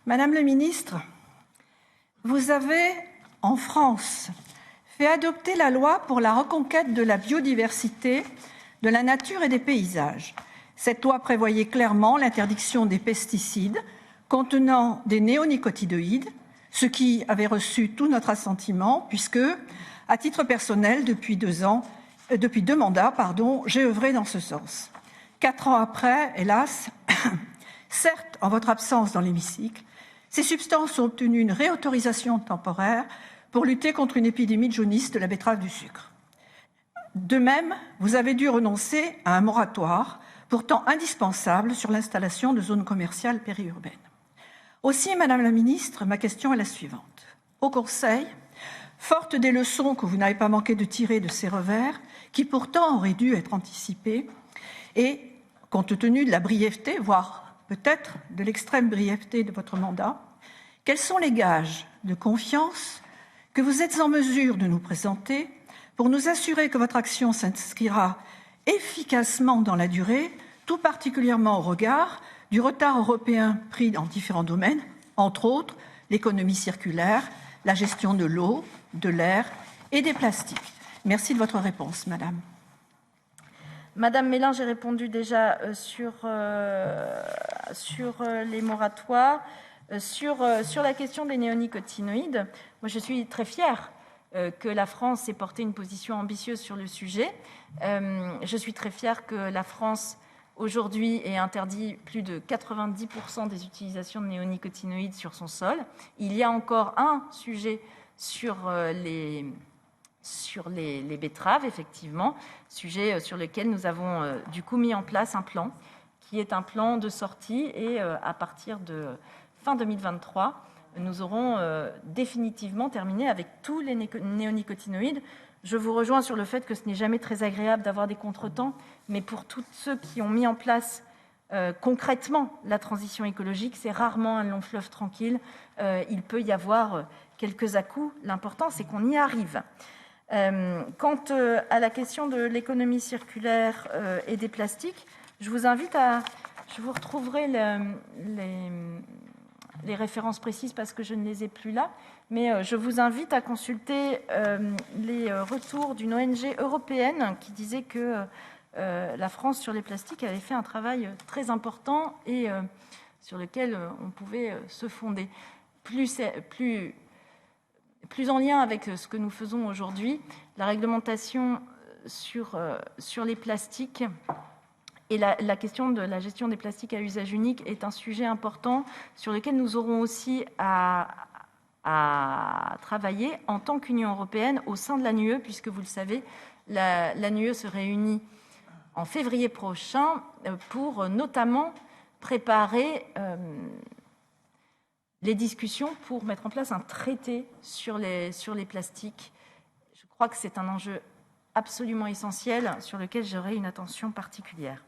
Madame le ministre, vous avez, en France, fait adopter la loi pour la reconquête de la biodiversité, de la nature et des paysages. Cette loi prévoyait clairement l'interdiction des pesticides contenant des néonicotinoïdes, ce qui avait reçu tout notre assentiment, puisque, à titre personnel, depuis deux mandats, j'ai œuvré dans ce sens. 4 ans après, hélas, certes en votre absence dans l'hémicycle, ces substances ont obtenu une réautorisation temporaire pour lutter contre une épidémie de jaunisse de la betterave du sucre. De même, vous avez dû renoncer à un moratoire, pourtant indispensable, sur l'installation de zones commerciales périurbaines. Aussi, Madame la Ministre, ma question est la suivante. Au Conseil, forte des leçons que vous n'avez pas manqué de tirer de ces revers, qui pourtant auraient dû être anticipés, et compte tenu de la brièveté, voire peut-être de l'extrême brièveté de votre mandat, quels sont les gages de confiance que vous êtes en mesure de nous présenter pour nous assurer que votre action s'inscrira efficacement dans la durée, tout particulièrement au regard du retard européen pris dans différents domaines, entre autres l'économie circulaire, la gestion de l'eau, de l'air et des plastiques. Merci de votre réponse, Madame. Madame Mélin, j'ai répondu déjà sur les moratoires. Sur la question des néonicotinoïdes, moi je suis très fière que la France ait porté une position ambitieuse sur le sujet. Je suis très fière que la France, aujourd'hui, ait interdit plus de 90% des utilisations de néonicotinoïdes sur son sol. Il y a encore un sujet sur les betteraves, effectivement, sujet sur lequel nous avons du coup mis en place un plan, qui est un plan de sortie, et à partir de fin 2023, nous aurons définitivement terminé avec tous les néonicotinoïdes. Je vous rejoins sur le fait que ce n'est jamais très agréable d'avoir des contretemps, mais pour tous ceux qui ont mis en place concrètement la transition écologique, c'est rarement un long fleuve tranquille. Il peut y avoir quelques à-coups. L'important, c'est qu'on y arrive. Quant à la question de l'économie circulaire et des plastiques, je vous retrouverai les références précises parce que je ne les ai plus là, mais je vous invite à consulter les retours d'une ONG européenne qui disait que la France, sur les plastiques, avait fait un travail très important et sur lequel on pouvait se fonder. Plus en lien avec ce que nous faisons aujourd'hui, la réglementation sur les plastiques et la question de la gestion des plastiques à usage unique est un sujet important sur lequel nous aurons aussi à travailler en tant qu'Union européenne au sein de l'ANUE, puisque vous le savez, l'ANUE se réunit en février prochain pour notamment préparer les discussions pour mettre en place un traité sur les plastiques. Je crois que c'est un enjeu absolument essentiel sur lequel j'aurai une attention particulière.